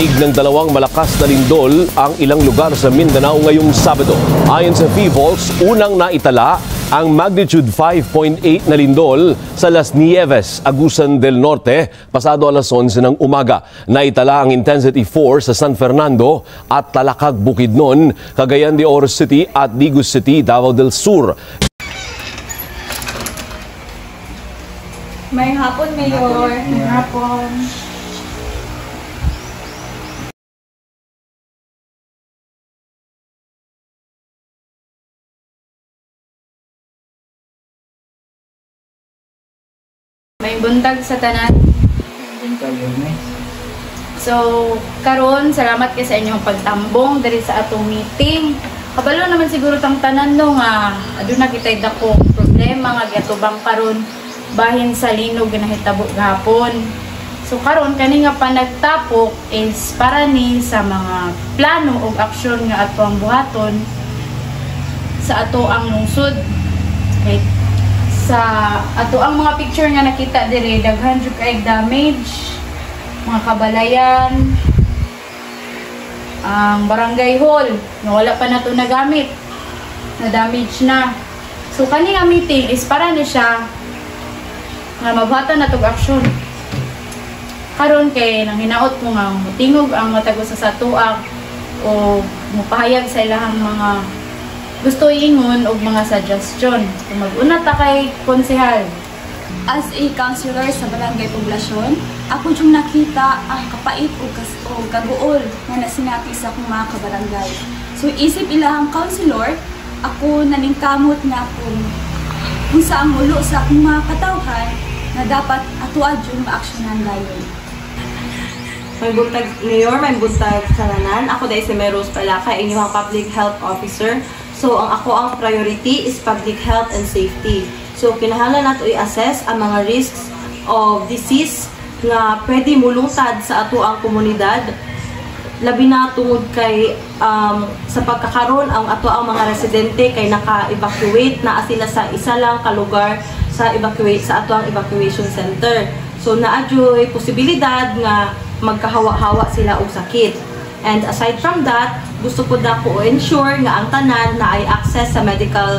Narinig ng dalawang malakas na lindol ang ilang lugar sa Mindanao ngayong Sabado. Ayon sa PHIVOLS, unang naitala ang magnitude 5.8 na lindol sa Las Nieves, Agusan del Norte, pasado alas 11 ng umaga. Naitala ang intensity 4 sa San Fernando at Talakag, Bukidnon, Cagayan de Oro City at Digus City, Davao del Sur. May hapon, Mayor. May hapon. May buntag sa tanan. So, karon salamat kay sa inyong pagtambong diri sa atong meeting. Kabalo naman siguro tang tanan no nga aduna kitay dako problema nga giatubang karon bahin sa linog nga nahitabo gahapon. So karon kani nga panagtapok is para ni sa mga plano ug aksyon nga atong buhaton sa ato ang lungsod. Okay. Sa ato ang mga picture nga nakita diri, daghan jud kay damage, mga kabalayan, ang barangay hall nga wala pa nato nagamit, na damage na. So kani nga meeting is para ni siya nga mabuhatan natong aksyon. Karon kay nang hinaot mo nga mutingog ang matagos sa satuang o mupahayag sa ilahang mga gusto iingon og mga suggestion. So mag-una ta kay konsehal. As a councilor sa barangay poblasyon, ako yung nakita ang kapait o kaguol nga nasinati sa akong mga kabarangay. So isip ilahang councilor, ako naningkamot na kung saan mulo sa akong mga katawhan na dapat atuad yung maaksyonan dayon. May buntag Mayor, may buntag sananan. Ako dahil si Meros Palaka, inyong public health officer. So, ang priority is public health and safety. So, kinahanglan nato i-assess ang mga risks of disease nga pwede mulungtad sa ato ang komunidad. Labi na tungod kay sa pagkakaroon ang ato ang mga residente kay naka-evacuate na sila sa isa lang ka lugar sa ato ang evacuation center. So, naadyo'y posibilidad nga magkahawa-hawa sila og sakit. And aside from that, gusto ko na ko ensure nga ang tanan na ay access sa medical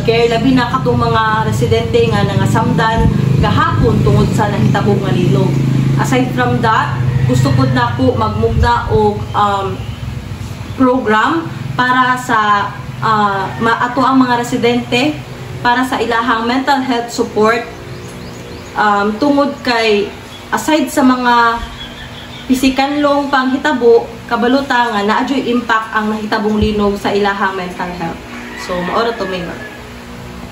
care, labi na katong mga residente nga nangasamdan gahapon tungod sa nahitabong nga linog. Aside from that, gusto ko na ko magmugna og program para sa ato ang mga residente para sa ilahang mental health support tungod kay aside sa mga pisikanlong panghitabo, kabaluta nga naadyo'y impact ang nahitabong linog sa ilahang mental health. So, maoro to, Mayor.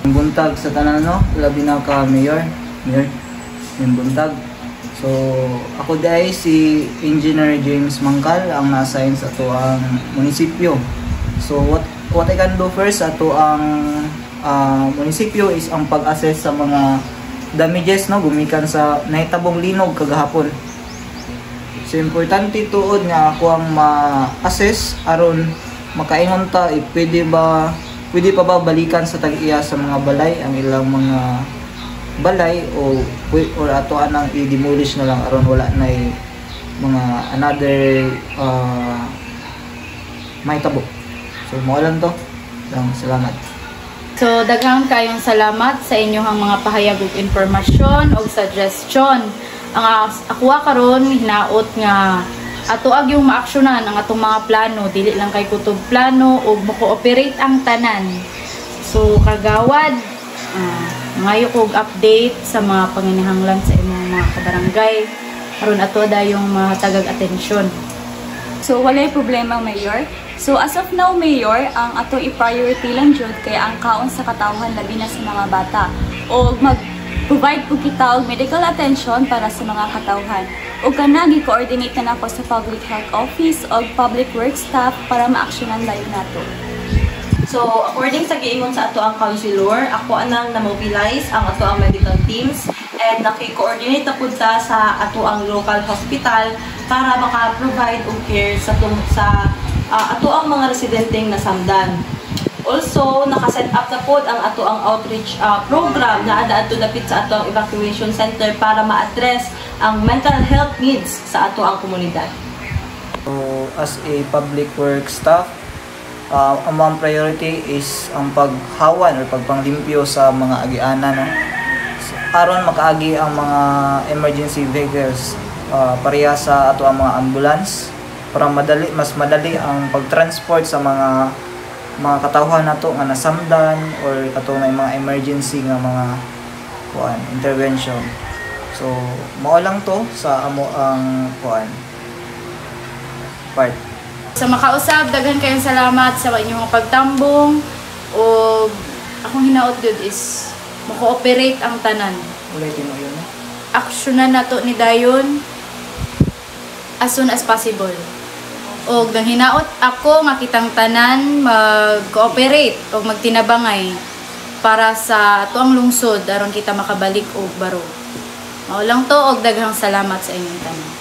Buntag sa tanan, no? Labi na ka, Mayor. Yung buntag. So, ako dahil si Engineer James Mangkal ang na-assign sa ato ang munisipyo. So, what I can do first sa ato ang munisipyo is ang pag-assess sa mga damages, no? Gumikan sa nahitabong linog kagahapon. So, importante tuod nga ako ang ma-assess aron makaingon ta pwede pa ba balikan sa tag-iya sa mga balay ang ilang mga balay o ato anang i-demolish na lang aron wala na mga another mahitabo. So, mo lang to. Salamat. So, daghang kayong salamat sa inyong mga pahayag ug impormasyon o suggestion. Ang ako karon hinaot nga ato ag yung maaksyonan ang atong mga plano, dili lang kay kutob plano ug mo-cooperate ang tanan. So kagawad ngayo kog update sa mga panginahanglan sa imong mga kabarangay aron ato dayong matagag atensyon. So walay problema, Mayor. So as of now, Mayor, ang ato i-priority lang jud kay ang kaon sa katawhan labi na sa mga bata o provide po kita og medical attention para sa mga katawhan. O kana gi-coordinate na ako sa Public Health Office o Public Works staff para maaksyonan dayon nato. So, according sa giingon sa ato ang councilor, ako anang na-mobilize ang ato ang medical teams and naki-coordinate na punta sa ato ang local hospital para maka-provide og care sa ato ang mga residenteng nasamdan. Also, nakaset up na po ang ato ang outreach program na ada ato dapit sa ato ang evacuation center para ma-address ang mental health needs sa ato ang komunidad. So, as a public works staff, ang mga priority is ang paghawan or pagpanglimpyo sa mga agianan, no? So, aron makaagi ang mga emergency vehicles pareha sa ato ang mga ambulance para mas madali ang pagtransport sa mga katawhan nato nga nasamdan or kato may mga emergency nga mga intervention. So mao lang to sa amo ang part. Sa makausap, daghan kayong salamat sa inyong pagtambong o akong hinaot jud is mo-cooperate ang tanan. Ulitin mo yun. Aksyonan nato ni dayon as soon as possible. O nang hinaot ako nga kitang tanan mag-cooperate o magtinabangay para sa tuang lungsod aron kita makabalik og baro. Mao lang to og daghang salamat sa inyong tanan.